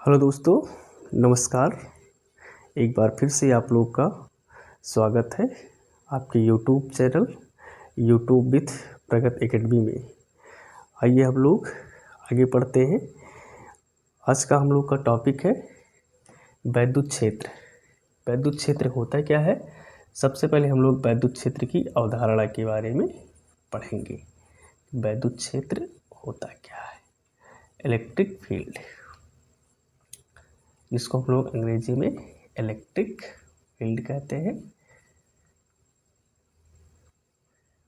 Hello दोस्तों, नमस्कार। एक बार फिर से आप लोग का स्वागत है आपके यूट्यूब चैनल यूट्यूब विथ प्रगत एकेडमी में। आइए हम लोग आगे बढ़ते हैं। आज का हम लोग का टॉपिक है वैद्युत क्षेत्र। वैद्युत क्षेत्र होता क्या है? सबसे पहले हम लोग वैद्युत क्षेत्र की अवधारणा के बारे में पढ़ेंगे। वैद्युत क्षेत्र होता क्या है? इलेक्ट्रिक फील्ड, जिसको हम लोग अंग्रेजी में इलेक्ट्रिक फील्ड कहते हैं।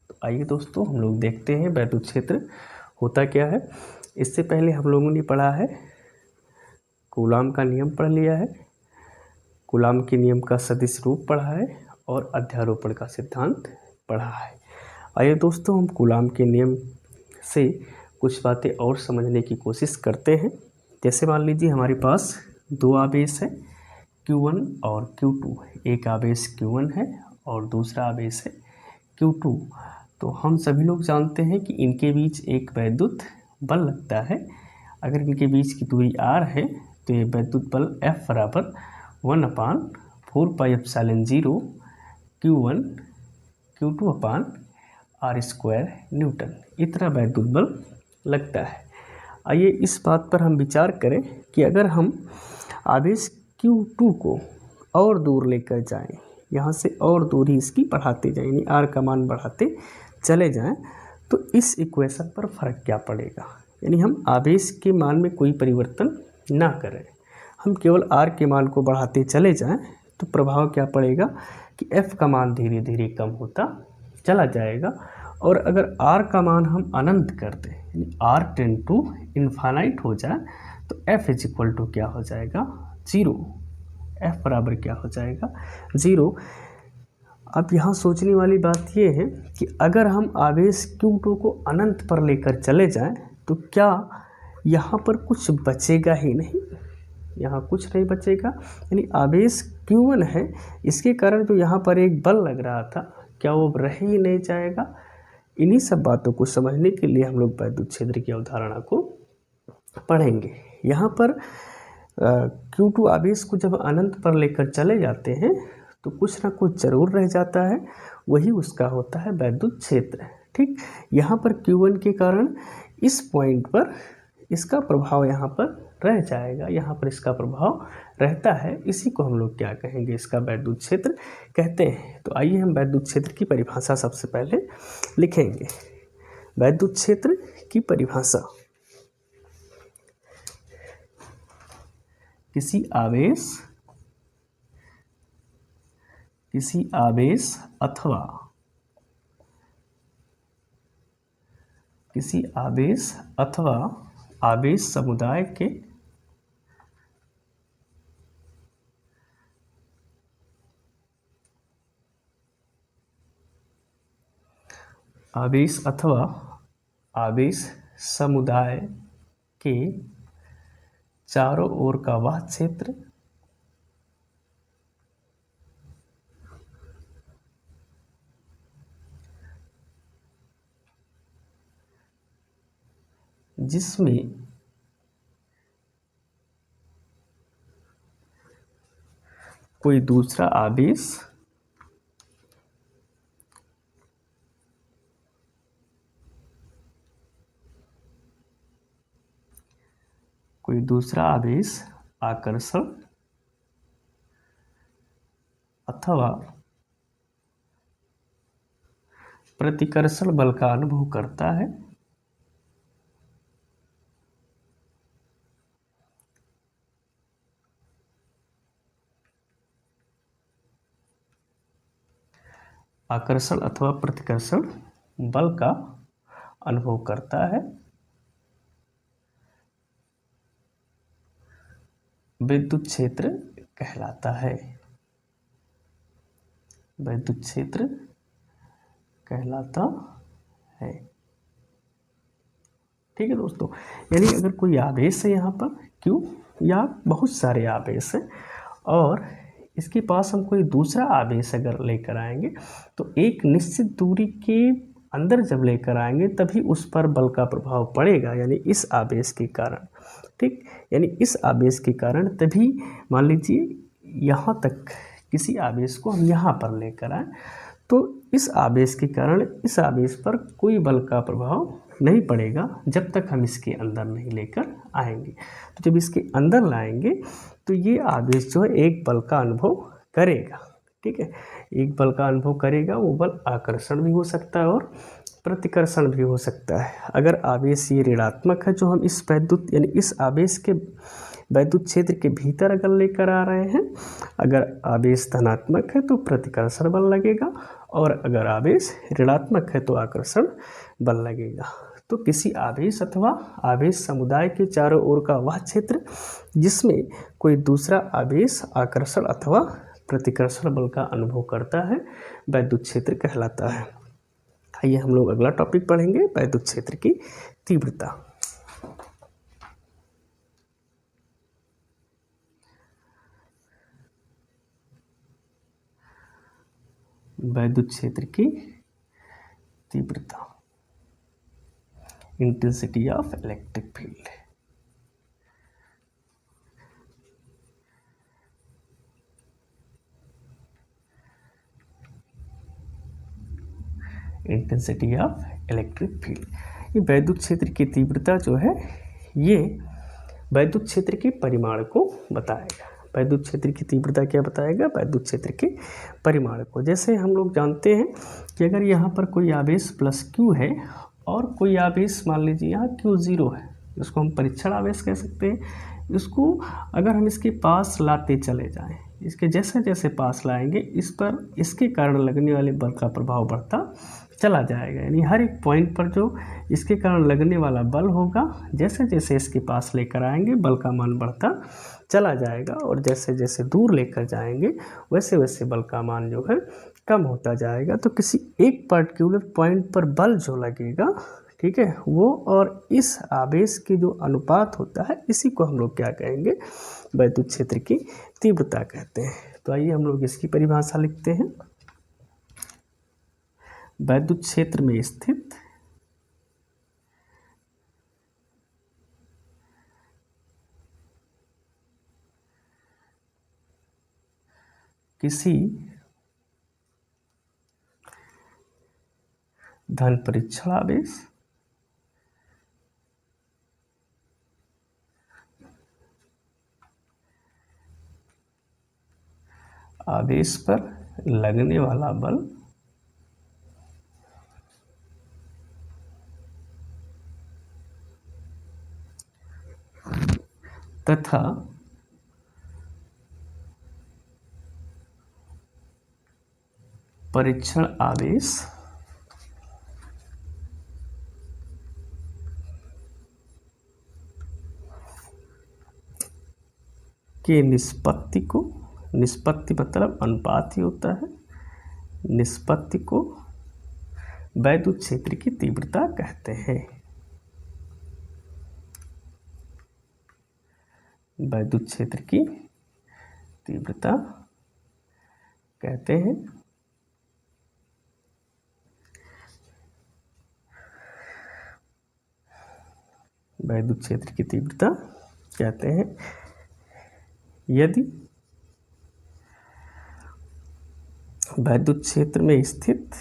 तो आइए दोस्तों हम लोग देखते हैं वैद्युत क्षेत्र होता क्या है। इससे पहले हम लोगों ने पढ़ा है, कूलाम का नियम पढ़ लिया है, कूलाम के नियम का सदिश रूप पढ़ा है और अध्यारोपण का सिद्धांत पढ़ा है। आइए दोस्तों हम कूलाम के नियम से कुछ बातें और समझने की कोशिश करते हैं। जैसे मान लीजिए हमारे पास दो आवेश है Q1 और Q2। एक आवेश Q1 है और दूसरा आवेश है Q2। तो हम सभी लोग जानते हैं कि इनके बीच एक वैद्युत बल लगता है। अगर इनके बीच की दूरी r है तो ये वैद्युत बल F बराबर 1/4πε0 Q1 Q2/r² न्यूटन, इतना वैद्युत बल लगता है। आइए इस बात पर हम विचार करें कि अगर हम आवेश Q2 को और दूर लेकर जाएं, यहाँ से और दूरी इसकी बढ़ाते जाएं, यानी r का मान बढ़ाते चले जाएं, तो इस इक्वेशन पर फर्क क्या पड़ेगा? यानी हम आवेश के मान में कोई परिवर्तन ना करें, हम केवल r के मान को बढ़ाते चले जाएं, तो प्रभाव क्या पड़ेगा कि f का मान धीरे धीरे कम होता चला जाएगा। और अगर r का मान हम अनंत कर दें, यानी r टेंड टू इन्फानाइट हो जाए, तो f इज इक्वल टू क्या हो जाएगा? 0। f बराबर क्या हो जाएगा? 0। अब यहाँ सोचने वाली बात ये है कि अगर हम आवेश Q2 को अनंत पर लेकर चले जाएं, तो क्या यहाँ पर कुछ बचेगा ही नहीं? यहाँ कुछ नहीं बचेगा। यानी आवेश Q1 है, इसके कारण जो यहाँ पर एक बल लग रहा था, क्या वो रह ही नहीं जाएगा? इन्हीं सब बातों को समझने के लिए हम लोग वैद्युत क्षेत्र की अवधारणा को पढ़ेंगे। यहाँ पर Q2 आवेश को जब अनंत पर लेकर चले जाते हैं तो कुछ ना कुछ जरूर रह जाता है, वही उसका होता है वैद्युत क्षेत्र। ठीक, यहाँ पर Q1 के कारण इस पॉइंट पर इसका प्रभाव यहाँ पर रह जाएगा, यहाँ पर इसका प्रभाव रहता है। इसी को हम लोग क्या कहेंगे? इसका वैद्युत क्षेत्र कहते हैं। तो आइए हम वैद्युत क्षेत्र की परिभाषा सबसे पहले लिखेंगे। वैद्युत क्षेत्र की परिभाषा: किसी आवेश अथवा आवेश समुदाय के आवेश समुदाय के चारों ओर का वह क्षेत्र जिसमें कोई दूसरा आवेश आकर्षण अथवा प्रतिकर्षण बल का अनुभव करता है। आकर्षण अथवा प्रतिकर्षण बल का अनुभव करता है, विद्युत क्षेत्र कहलाता है। विद्युत क्षेत्र कहलाता है। ठीक है दोस्तों, यानी अगर कोई आवेश है यहाँ पर Q या बहुत सारे आवेश हैं और इसके पास हम कोई दूसरा आवेश अगर लेकर आएंगे, तो एक निश्चित दूरी के अंदर जब लेकर आएंगे तभी उस पर बल का प्रभाव पड़ेगा, यानी इस आवेश के कारण। ठीक, यानी इस आवेश के कारण तभी मान लीजिए यहाँ तक किसी आवेश को हम यहाँ पर लेकर आए तो इस आवेश के कारण इस आवेश पर कोई बल का प्रभाव नहीं पड़ेगा जब तक हम इसके अंदर नहीं लेकर आएंगे। तो जब इसके अंदर लाएंगे तो ये आवेश जो है एक बल का अनुभव करेगा। ठीक है, एक बल का अनुभव करेगा, वो बल आकर्षण भी हो सकता है और प्रतिकर्षण भी हो सकता है। अगर आवेश ये ऋणात्मक है जो हम इस वैद्युत यानी इस आवेश के वैद्युत क्षेत्र के भीतर अगर लेकर आ रहे हैं, अगर आवेश धनात्मक है तो प्रतिकर्षण बल लगेगा और अगर आवेश ऋणात्मक है तो आकर्षण बल लगेगा। तो किसी आवेश अथवा आवेश समुदाय के चारों ओर का वह क्षेत्र जिसमें कोई दूसरा आवेश आकर्षण अथवा प्रतिकर्षण बल का अनुभव करता है वैद्युत क्षेत्र कहलाता है। आइए हम लोग अगला टॉपिक पढ़ेंगे, वैद्युत क्षेत्र की तीव्रता। वैद्युत क्षेत्र की तीव्रता, intensity of electric field. Intensity of electric field, ये वैद्युत क्षेत्र की तीव्रता जो है ये वैद्युत क्षेत्र के परिमाण को बताएगा। वैद्युत क्षेत्र की तीव्रता क्या बताएगा? वैद्युत क्षेत्र के परिमाण को। जैसे हम लोग जानते हैं कि अगर यहाँ पर कोई आवेश प्लस क्यू है और कोई आवेश मान लीजिए यहाँ क्यू जीरो है, इसको हम परीक्षण आवेश कह सकते हैं। इसको अगर हम इसके पास लाते चले जाएं, इसके जैसे जैसे पास लाएंगे इस पर इसके कारण लगने वाले बल का प्रभाव बढ़ता चला जाएगा। यानी हर एक पॉइंट पर जो इसके कारण लगने वाला बल होगा जैसे जैसे इसके पास लेकर आएंगे बल का मान बढ़ता चला जाएगा और जैसे जैसे दूर लेकर जाएंगे वैसे वैसे बल का मान जो है कम होता जाएगा। तो किसी एक पर्टिकुलर पॉइंट पर बल जो लगेगा, ठीक है, वो और इस आवेश की जो अनुपात होता है इसी को हम लोग क्या कहेंगे? वैद्युत क्षेत्र की तीव्रता कहते हैं। तो आइए हम लोग इसकी परिभाषा लिखते हैं। वैद्युत क्षेत्र में स्थित किसी धन परीक्षण आवेश पर लगने वाला बल तथा परीक्षण आवेश के निष्पत्ति को, निष्पत्ति मतलब अनुपात ही होता है, निष्पत्ति को वैद्युत क्षेत्र की तीव्रता कहते हैं। वैद्युत क्षेत्र की तीव्रता कहते हैं। वैद्युत क्षेत्र की तीव्रता कहते हैं यदि वैद्युत क्षेत्र में स्थित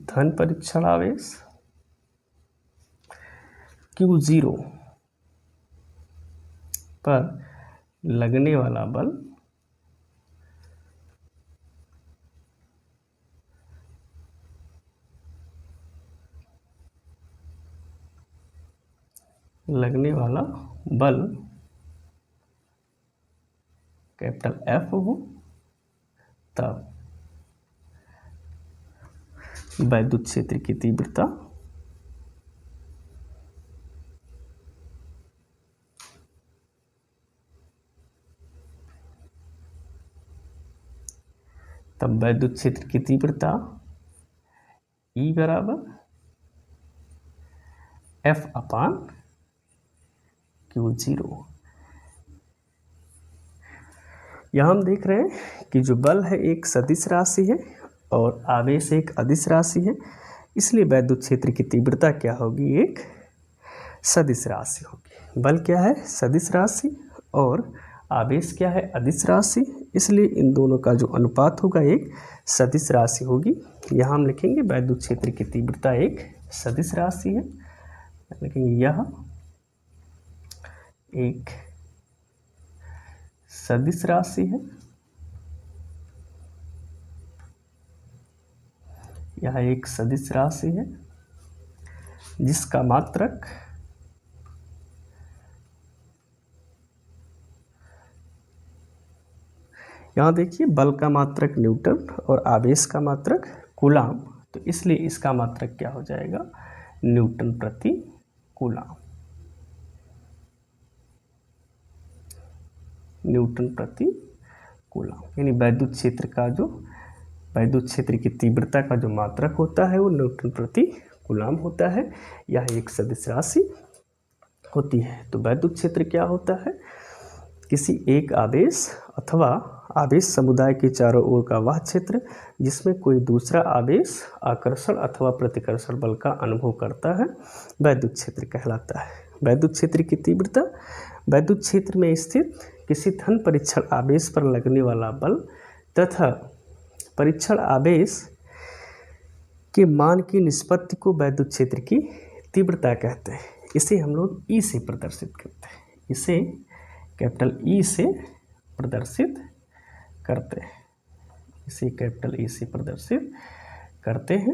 धन परीक्षण आवेश Q0 पर लगने वाला बल कैपिटल F हो तब वैद्युत क्षेत्र की तीव्रता E बराबर F/Q0, यहाँ हम देख रहे हैं कि जो बल है एक सदिश राशि है और आवेश एक अदिश राशि है, इसलिए वैद्युत क्षेत्र की तीव्रता क्या होगी, एक सदिश राशि होगी। बल क्या है, सदिश राशि, और आवेश क्या है, अदिश राशि, इसलिए इन दोनों का जो अनुपात होगा एक सदिश राशि होगी। यहाँ हम लिखेंगे वैद्युत क्षेत्र की तीव्रता एक सदिश राशि है, लेकिन यह एक सदिश राशि है, यह एक सदिश राशि है जिसका मात्रक यहाँ देखिए बल का मात्रक न्यूटन और आवेश का मात्रक कूलाम, तो इसलिए इसका मात्रक क्या हो जाएगा, न्यूटन प्रति कूलाम, न्यूटन प्रति कूलाम। यानी वैद्युत क्षेत्र का जो वैद्युत क्षेत्र की तीव्रता का जो मात्रक होता है वो न्यूटन प्रति कूलाम होता है। यह एक सदिश राशि होती है। तो वैद्युत क्षेत्र क्या होता है, किसी एक आवेश अथवा आवेश समुदाय के चारों ओर का वह क्षेत्र जिसमें कोई दूसरा आवेश आकर्षण अथवा प्रतिकर्षण बल का अनुभव करता है, वैद्युत क्षेत्र कहलाता है। वैद्युत क्षेत्र की तीव्रता वैद्युत क्षेत्र में स्थित किसी धन परीक्षण आवेश पर लगने वाला बल तथा परीक्षण आवेश के मान की निष्पत्ति को वैद्युत क्षेत्र की तीव्रता कहते हैं। इसे हम लोग ई से प्रदर्शित करते हैं, इसे कैपिटल ई से प्रदर्शित करते हैं, इसे कैपिटल ई से प्रदर्शित करते हैं।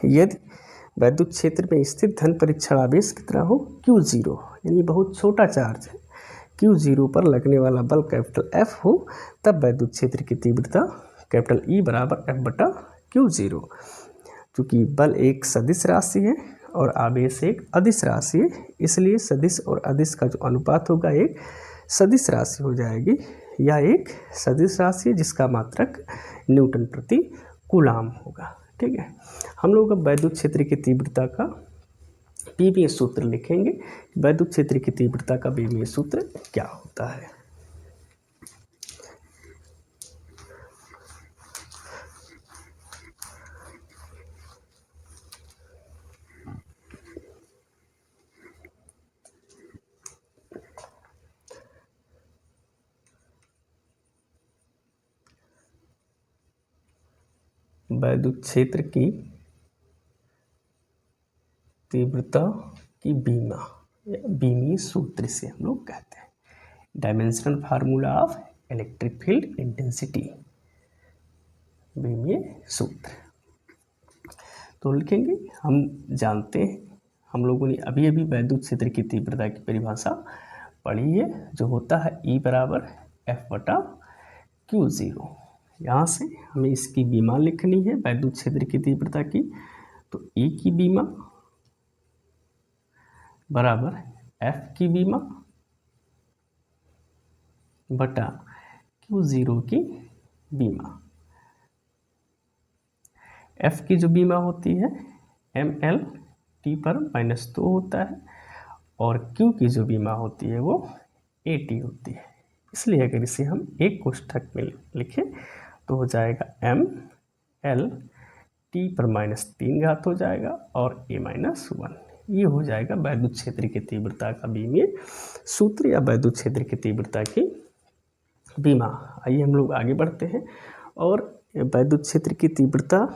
यदि वैद्युत क्षेत्र में स्थित धन परीक्षण आवेश कितना हो, Q0, यानी बहुत छोटा चार्ज है, Q0 पर लगने वाला बल कैपिटल F हो, तब वैद्युत क्षेत्र की तीव्रता कैपिटल E बराबर F/Q0। चूँकि बल एक सदिश राशि है और आवेश एक अदिश राशि है, इसलिए सदिश और अदिश का जो अनुपात होगा एक सदिश राशि हो जाएगी। यह एक सदिश राशि है जिसका मात्रक न्यूटन प्रति कूलाम होगा। ठीक है, हम लोग अब वैद्युत क्षेत्र की तीव्रता का बीमीय सूत्र लिखेंगे। वैद्युत क्षेत्र की तीव्रता का बीमीय सूत्र क्या होता है। वैद्युत क्षेत्र की तीव्रता की बीमा या बीमीय सूत्र से हम लोग कहते हैं, dimensional formula of electric field intensity, बीमीय सूत्र। तो लिखेंगे, हम जानते हैं, हम लोगों ने अभी अभी वैद्युत क्षेत्र की तीव्रता की परिभाषा पढ़ी है, जो होता है E बराबर F/Q0। यहाँ से हमें इसकी बीमा लिखनी है वैद्युत क्षेत्र की तीव्रता की, तो E की बीमा बराबर F की बीमा बटा Q0 की बीमा। F की जो बीमा होती है ml t पर -2 होता है और Q की जो बीमा होती है वो AT होती है। इसलिए अगर इसे हम एक कोष्ठक में लिखें तो हो जाएगा ml t पर -3 घात हो जाएगा और a-1। ये हो जाएगा वैद्युत क्षेत्र की तीव्रता का बीमीय सूत्र या वैद्युत क्षेत्र की तीव्रता की बीमा। आइए हम लोग आगे बढ़ते हैं। और वैद्युत क्षेत्र की तीव्रता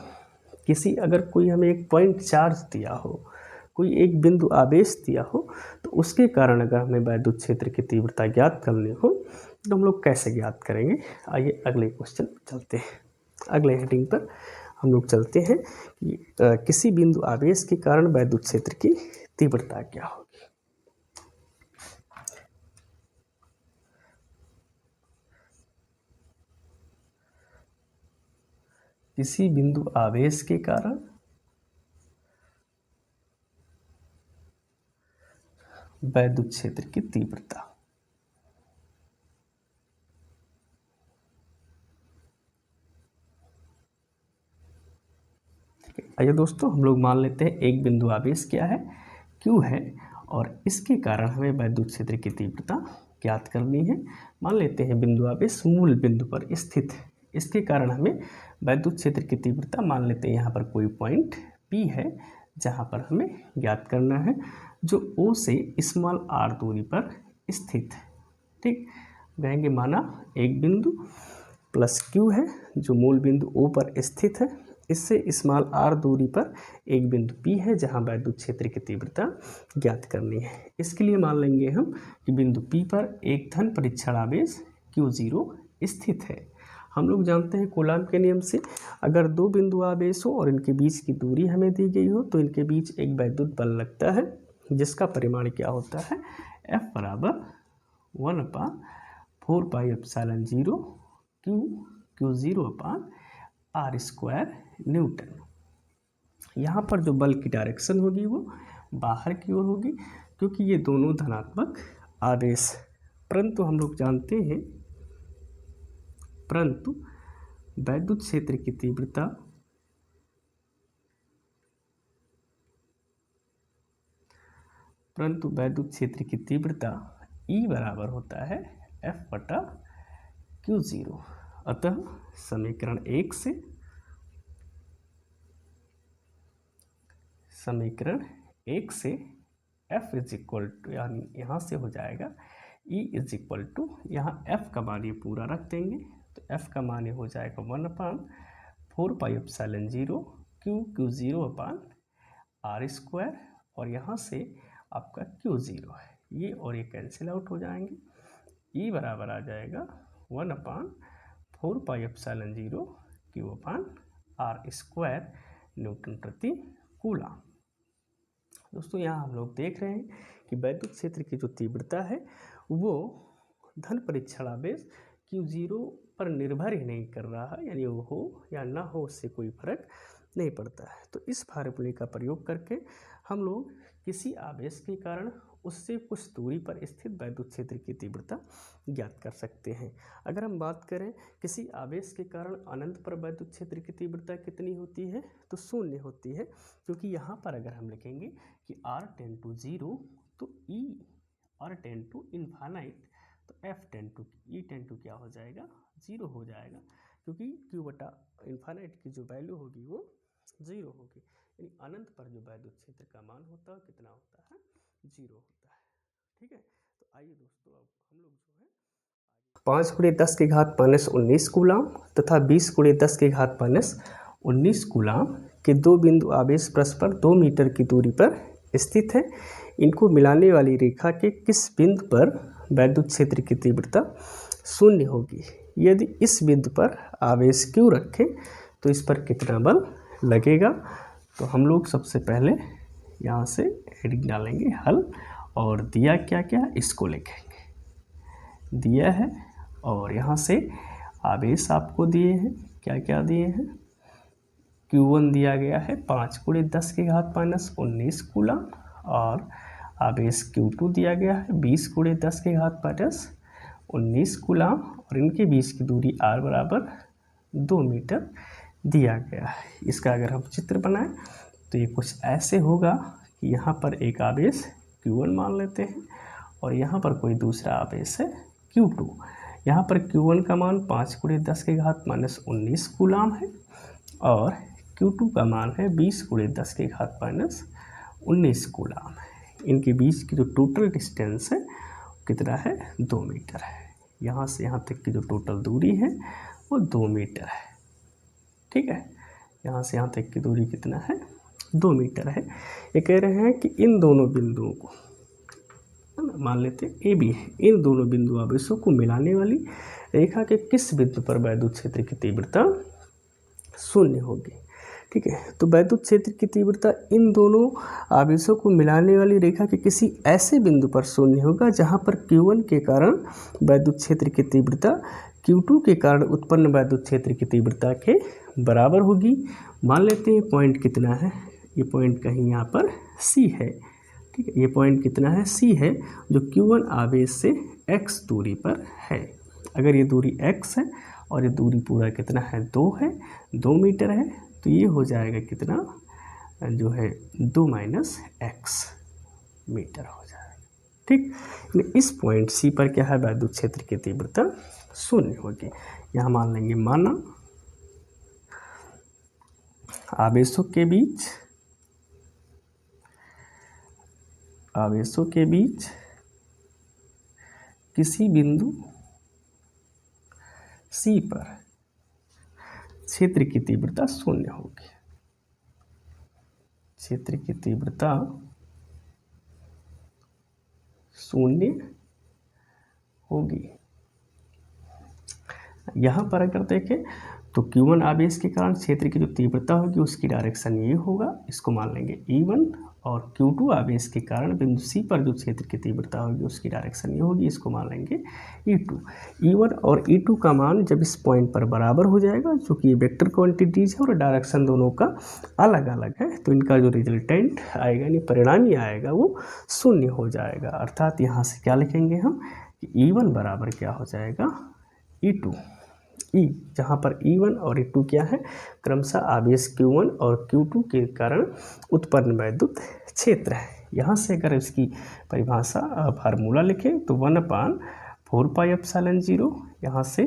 किसी, अगर कोई हमें एक पॉइंट चार्ज दिया हो, कोई एक बिंदु आवेश दिया हो, तो उसके कारण अगर हमें वैद्युत क्षेत्र की तीव्रता ज्ञात करनी हो तो हम लोग कैसे ज्ञात करेंगे। आइए अगले क्वेश्चन चलते हैं। अगले हेडिंग पर हम लोग चलते हैं कि किसी बिंदु आवेश के कारण वैद्युत क्षेत्र की तीव्रता क्या होगी। किसी बिंदु आवेश के कारण वैद्युत क्षेत्र की तीव्रता। आइए दोस्तों, हम लोग मान लेते हैं एक बिंदु आवेश क्या है, Q है, और इसके कारण हमें वैद्युत क्षेत्र की तीव्रता ज्ञात करनी है। मान लेते हैं बिंदु आवेश मूल बिंदु पर स्थित है, इसके कारण हमें वैद्युत क्षेत्र की तीव्रता मान लेते हैं यहाँ पर कोई पॉइंट P है जहाँ पर हमें ज्ञात करना है, जो O से स्मॉल r दूरी पर स्थित है। ठीक, कहेंगे माना एक बिंदु प्लस Q है जो मूल बिंदु O पर स्थित है, इससे स्मॉल r दूरी पर एक बिंदु P है जहाँ वैद्युत क्षेत्र की तीव्रता ज्ञात करनी है। इसके लिए मान लेंगे हम कि बिंदु P पर एक धन परीक्षण आवेश Q0 स्थित है। हम लोग जानते हैं कूलाम के नियम से, अगर दो बिंदु आवेश हो और इनके बीच की दूरी हमें दी गई हो तो इनके बीच एक वैद्युत बल लगता है, जिसका परिमाण क्या होता है, F बराबर 1/4πε0 Q0/r² न्यूटन। यहाँ पर जो बल की डायरेक्शन होगी वो बाहर की ओर होगी, क्योंकि ये दोनों धनात्मक आवेश, परंतु हम लोग जानते हैं वैद्युत क्षेत्र की तीव्रता E बराबर होता है F/Q0। अतः समीकरण एक से F इज इक्वल टू, यानी यहाँ से हो जाएगा E इज इक्वल टू, यहाँ F का मान ये पूरा रख देंगे तो F का मान ये हो जाएगा 1/4πε0 Q0/r², और यहाँ से आपका Q0 है, ये और ये कैंसिल आउट हो जाएंगे। E बराबर आ जाएगा 1/4πε0 Q/r² न्यूटन प्रति कूलाम। दोस्तों यहाँ हम लोग देख रहे हैं कि वैद्युत क्षेत्र की जो तीव्रता है वो धन परीक्षण आवेश Q0 पर निर्भर ही नहीं कर रहा है, यानी वो हो या ना हो उससे कोई फर्क नहीं पड़ता है। तो इस फार्मूले का प्रयोग करके हम लोग किसी आवेश के कारण उससे कुछ दूरी पर स्थित वैद्युत क्षेत्र की तीव्रता ज्ञात कर सकते हैं। अगर हम बात करें किसी आवेश के कारण अनंत पर वैद्युत क्षेत्र की तीव्रता कितनी होती है, तो 0 होती है, क्योंकि यहाँ पर अगर हम लिखेंगे कि r टेंड टू 0 तो E r tend to infinite तो F tend to E tend to क्या हो जाएगा, 0 हो जाएगा, क्योंकि Q/इन्फानाइट की जो वैल्यू होगी वो 0 होगी, यानी अनंत पर जो वैद्युत क्षेत्र का मान होता है कितना होता है, 0 होता है। ठीक है, तो आइए दोस्तों अब हम लोग जो है 5×10⁻⁻19 कूलाम तथा 20×10⁻⁻19 कूलाम के दो बिंदु आवेश परस्पर 2 मीटर की दूरी पर स्थित है। इनको मिलाने वाली रेखा के किस बिंदु पर वैद्युत क्षेत्र की तीव्रता 0 होगी। यदि इस बिंदु पर आवेश Q रखें तो इस पर कितना बल लगेगा। तो हम लोग सबसे पहले यहाँ से हेडिंग डालेंगे हल, और दिया क्या क्या इसको लिखेंगे। दिया है और यहाँ से आवेश आपको दिए हैं, क्या क्या दिए हैं, Q1 दिया गया है 5×10⁻⁻19 कूलाम, और आवेश Q2 दिया गया है 20×10⁻⁻19 कूलाम, और इनके बीच की दूरी r बराबर 2 मीटर दिया गया है। इसका अगर हम चित्र बनाएं तो ये कुछ ऐसे होगा कि यहाँ पर एक आवेश Q1 मान लेते हैं और यहाँ पर कोई दूसरा आवेश है Q2। यहाँ पर Q1 का मान 5×10⁻⁻19 कूलाम है और Q2 का मान है 20×10⁻⁻19 कूलाम है। इनके बीच की जो टोटल डिस्टेंस है कितना है, 2 मीटर है। यहाँ से यहाँ तक की जो टोटल दूरी है वो 2 मीटर है। ठीक है, यहाँ से यहाँ तक की दूरी कितना है, 2 मीटर है। ये कह रहे हैं कि इन दोनों बिंदुओं को मान लेते हैं AB है, इन दोनों बिंदु आवेशों को मिलाने वाली रेखा के किस बिंदु पर वैद्युत क्षेत्र की तीव्रता 0 होगी। ठीक है, तो वैद्युत क्षेत्र की तीव्रता इन दोनों आवेशों को मिलाने वाली रेखा के किसी ऐसे बिंदु पर 0 होगा जहां पर Q1 के कारण वैद्युत क्षेत्र की तीव्रता Q2 के कारण उत्पन्न वैद्युत क्षेत्र की तीव्रता के बराबर होगी। मान लेते हैं पॉइंट कितना है, ये पॉइंट कहीं यहाँ पर C है। ठीक है, ये पॉइंट कितना है, C है, जो Q1 आवेश से x दूरी पर है। अगर ये दूरी x है और ये दूरी पूरा कितना है, 2 है, 2 मीटर है, तो ये हो जाएगा कितना जो है 2 - x मीटर हो जाएगा। ठीक, इस पॉइंट सी पर क्या है, वैद्युत क्षेत्र की तीव्रता शून्य होगी। यहाँ मान लेंगे माना आवेशों के बीच किसी बिंदु सी पर क्षेत्र की तीव्रता शून्य होगी। क्षेत्र की तीव्रता शून्य होगी। यहाँ पर अगर देखें तो Q1 आवेश के कारण क्षेत्र की जो तीव्रता होगी उसकी डायरेक्शन ये होगा, इसको मान लेंगे E1, और Q2 आवेश के कारण बिंदु C पर जो क्षेत्र की तीव्रता होगी उसकी डायरेक्शन ये होगी, इसको मान लेंगे E2। E1 और E2 का मान जब इस पॉइंट पर बराबर हो जाएगा, चूँकि ये वेक्टर क्वांटिटीज है और डायरेक्शन दोनों का अलग अलग है, तो इनका जो रिजल्टेंट आएगा यानी परिणामी आएगा वो शून्य हो जाएगा। अर्थात यहाँ से क्या लिखेंगे हम कि E1 बराबर क्या हो जाएगा, E2। जहाँ पर E1 और E2 क्या है, क्रमशः आवेश Q1 और Q2 के कारण उत्पन्न वैद्युत क्षेत्र है। यहाँ से अगर इसकी परिभाषा फार्मूला लिखें तो 1/4πε0, यहाँ से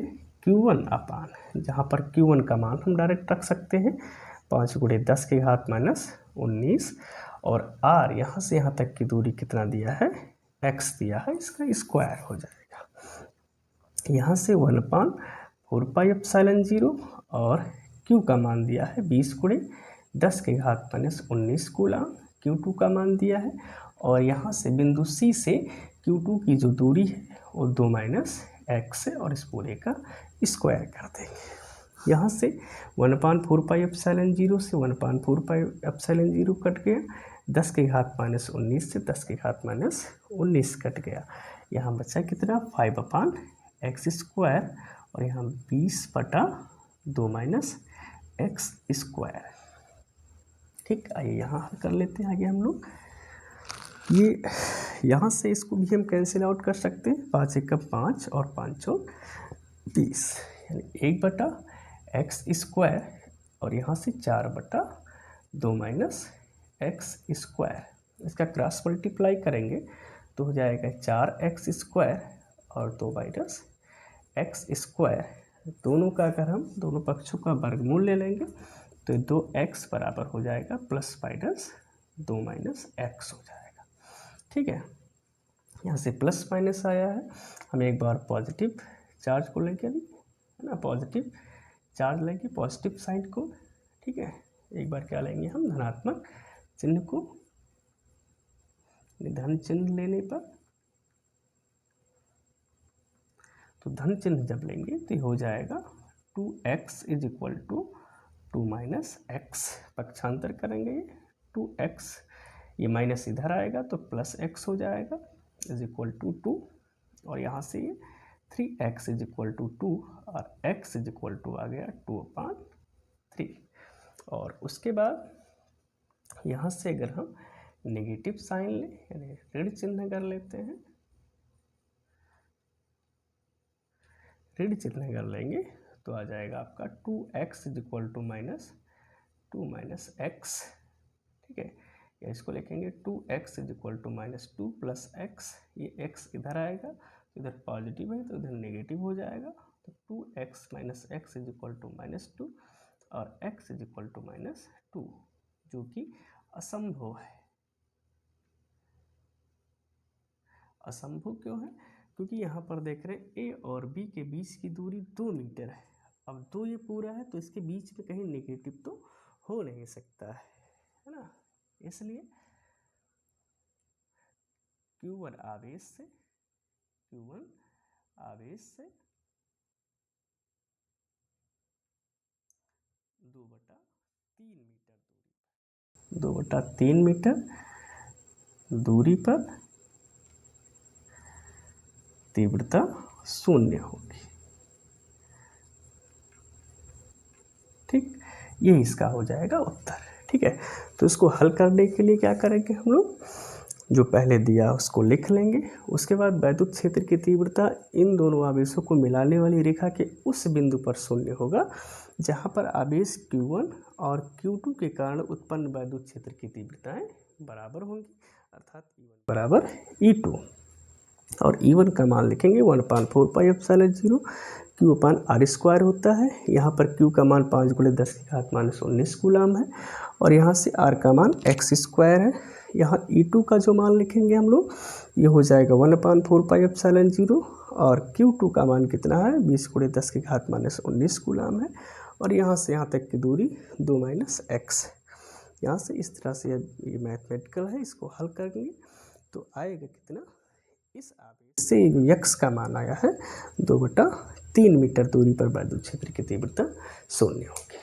Q1 अपान, जहाँ पर Q1 का मान हम डायरेक्ट रख सकते हैं 5 × 10⁻⁻19, और R यहाँ से यहाँ तक की दूरी कितना दिया है, x दिया है, इसका स्क्वायर हो जाएगा। यहाँ से 1/4πε0 और Q का मान दिया है 20 × 10⁻⁻19 कूलम, Q2 का मान दिया है, और यहाँ से बिंदु C से Q2 की जो दूरी है वो 2 - x है, और इस पूरे का स्क्वायर कर देंगे। यहाँ से 1/4πε0 से 1/4πε0 कट गया, 10⁻⁻19 से 10⁻⁻19 कट गया। यहाँ बचा कितना, 5/x², और यहाँ 20/2 - x²। ठीक, आइए यहाँ हल कर लेते हैं आगे हम लोग। ये यहाँ से इसको भी हम कैंसिल आउट कर सकते हैं, 5 × 5 और 5 × 20, यानी 1/x², और यहाँ से 4/2 - x²। इसका क्रॉस मल्टीप्लाई करेंगे तो हो जाएगा 4x² और 2 x²। दोनों का अगर हम दोनों पक्षों का वर्गमूल ले लेंगे तो 2x बराबर हो जाएगा +/2 - x हो जाएगा। ठीक है, यहाँ से प्लस माइनस आया है, हम एक बार पॉजिटिव चार्ज को लेंगे अभी, है ना, पॉजिटिव चार्ज लेंगे, पॉजिटिव साइड को। ठीक है, एक बार क्या लेंगे हम, धनात्मक चिन्ह को, धन चिन्ह लेने पर, तो धन चिन्ह जब लेंगे तो हो जाएगा 2x = 2 - x, पक्षांतर करेंगे ये 2x, ये माइनस इधर आएगा तो +x हो जाएगा = 2, और यहाँ से ये 3x = 2 और x = आ गया 2/3। और उसके बाद यहाँ से अगर हम नेगेटिव साइन लें, यानी ऋण चिन्ह कर लेते हैं, ऋण चिन्ह कर लेंगे तो आ जाएगा आपका 2x = -2 - x। ठीक है, या इसको लिखेंगे 2x = -2 + x, ये x इधर आएगा तो इधर पॉजिटिव है तो इधर नेगेटिव हो जाएगा, तो 2x - x = -2 और x = -2, जो कि असंभव है। असंभव क्यों है, क्योंकि यहाँ पर देख रहे हैं A और B के बीच की दूरी 2 मीटर है। अब 2 ये पूरा है तो इसके बीच में कहीं नेगेटिव तो हो नहीं सकता है ना, इसलिए Q1 आवेश से 2/3 मीटर दूरी पर तीव्रता शून्य होगी। ठीक, ये इसका हो जाएगा उत्तर। ठीक है, तो इसको हल करने के लिए क्या करेंगे हम लोग, जो पहले दिया उसको लिख लेंगे, उसके बाद वैद्युत क्षेत्र की तीव्रता इन दोनों आवेशों को मिलाने वाली रेखा के उस बिंदु पर शून्य होगा जहाँ पर आवेश Q1 और Q2 के कारण उत्पन्न वैद्युत क्षेत्र की तीव्रताएं बराबर होंगी, अर्थात E1 बराबर E2। और E1 का मान लिखेंगे 1/4 pi epsilon 0 Q upon R square होता है। यहाँ पर Q का मान 5 × 10⁻⁻19 कूलाम है और यहाँ से R का मान x स्क्वायर है। यहाँ E2 का जो मान लिखेंगे हम लोग ये हो जाएगा 1/4 पाई एप्सिलॉन 0 और Q2 का मान कितना है 20 × 10⁻⁻19 कूलाम है और यहाँ से यहाँ तक की दूरी 2 - x। यहाँ से इस तरह से ये मैथमेटिकल है, इसको हल करेंगे तो आएगा कितना, इस आवेश से जो यक्स का मान आया है 2/3 मीटर दूरी पर वैद्युत क्षेत्र की तीव्रता 0 होगी।